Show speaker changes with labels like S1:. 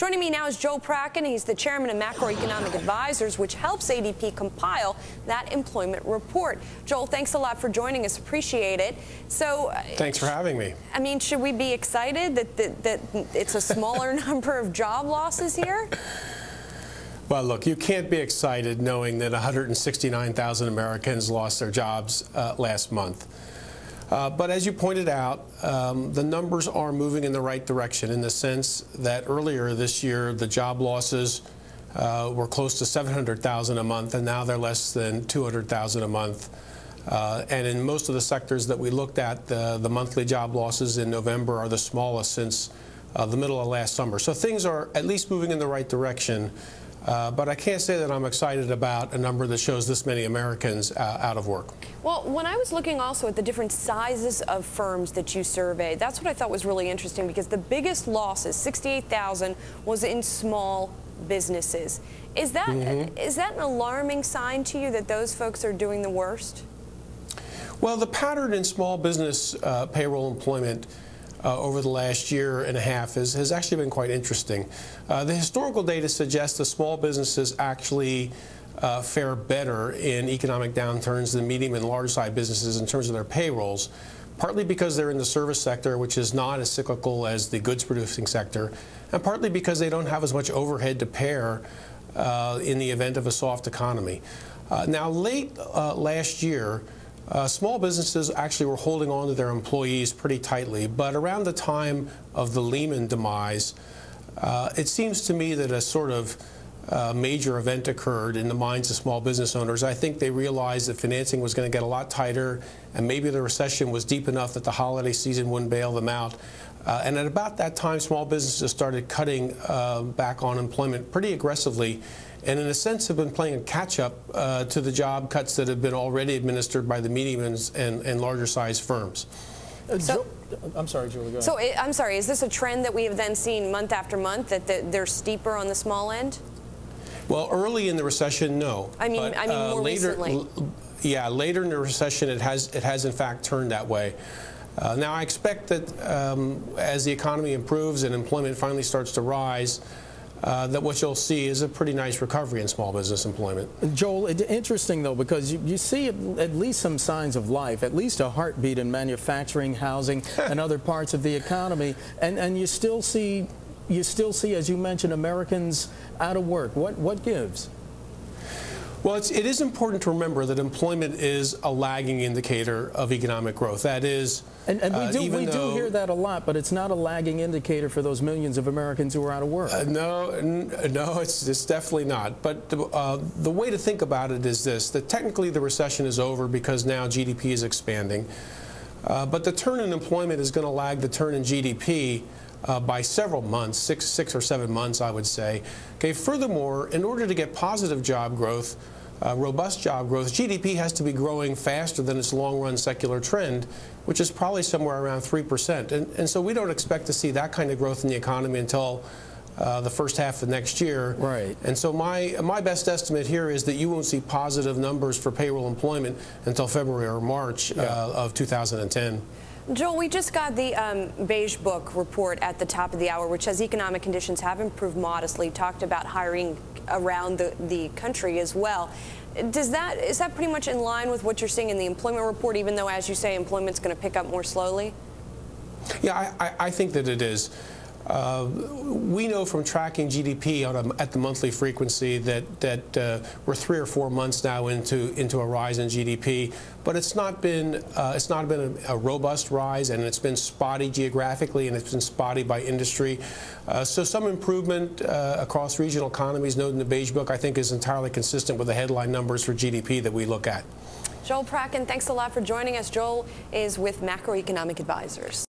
S1: Joining me now is Joel Prakken. He's the chairman of Macroeconomic Advisers, which helps ADP compile that employment report. Joel, thanks a lot for joining us. Appreciate it. So,
S2: thanks for having me.
S1: I mean, should we be excited that it's a smaller number of job losses here?
S2: Well, look, you can't be excited knowing that 169,000 Americans lost their jobs last month. But as you pointed out, the numbers are moving in the right direction in the sense that earlier this year, the job losses were close to 700,000 a month, and now they're less than 200,000 a month. And in most of the sectors that we looked at, the monthly job losses in November are the smallest since the middle of last summer. So things are at least moving in the right direction. But I can't say that I'm excited about a number that shows this many Americans out of work.
S1: Well, when I was looking also at the different sizes of firms that you surveyed, that's what I thought was really interesting, because the biggest losses, 68,000, was in small businesses. Is that is that an alarming sign to you that those folks are doing the worst?
S2: Well, the pattern in small business payroll employment over the last year and a half has actually been quite interesting. The historical data suggests that small businesses actually fare better in economic downturns than medium and large-sized businesses in terms of their payrolls, partly because they're in the service sector, which is not as cyclical as the goods-producing sector, and partly because they don't have as much overhead to pare in the event of a soft economy. Now, late last year, small businesses actually were holding on to their employees pretty tightly, but around the time of the Lehman demise, it seems to me that a sort of major event occurred in the minds of small business owners. I think they realized that financing was going to get a lot tighter, and maybe the recession was deep enough that the holiday season wouldn't bail them out. And at about that time, small businesses started cutting back on employment pretty aggressively, and in a sense have been playing a catch-up to the job cuts that have been already administered by the medium and larger-sized firms.
S3: I'm sorry, Julie, go ahead.
S1: So, I'm sorry, is this a trend that we have then seen month after month, that they're steeper on the small end?
S2: Well, early in the recession, no.
S1: I mean more
S2: later,
S1: recently.
S2: Yeah, later in the recession, it has in fact turned that way. Now, I expect that as the economy improves and employment finally starts to rise, that what you'll see is a pretty nice recovery in small business employment.
S3: Joel, it's interesting, though, because you see at least some signs of life, at least a heartbeat in manufacturing, housing, and other parts of the economy, and you still see, as you mentioned, Americans out of work. What gives?
S2: Well, it is important to remember that employment is a lagging indicator of economic growth. That is,
S3: and we do hear that a lot, but it's not a lagging indicator for those millions of Americans who are out of work.
S2: No, it's definitely not. But the way to think about it is this: that technically the recession is over because now GDP is expanding, but the turn in employment is going to lag the turn in GDP. By several months, six or 7 months, I would say. Okay. Furthermore, in order to get positive job growth, robust job growth, GDP has to be growing faster than its long-run secular trend, which is probably somewhere around 3%. And so we don't expect to see that kind of growth in the economy until the first half of next year.
S3: Right.
S2: And so my best estimate here is that you won't see positive numbers for payroll employment until February or March of 2010.
S1: Joel, we just got the Beige Book report at the top of the hour, which says economic conditions have improved modestly, talked about hiring around the country as well. Is that pretty much in line with what you're seeing in the employment report, even though, as you say, employment's going to pick up more slowly?
S2: Yeah, I think that it is. We know from tracking GDP at the monthly frequency that we're 3 or 4 months now into a rise in GDP, but it's not been a robust rise, and it's been spotty geographically, and it's been spotty by industry. So some improvement across regional economies noted in the Beige Book, I think, is entirely consistent with the headline numbers for GDP that we look at.
S1: Joel Prakken, thanks a lot for joining us. Joel is with Macroeconomic Advisers.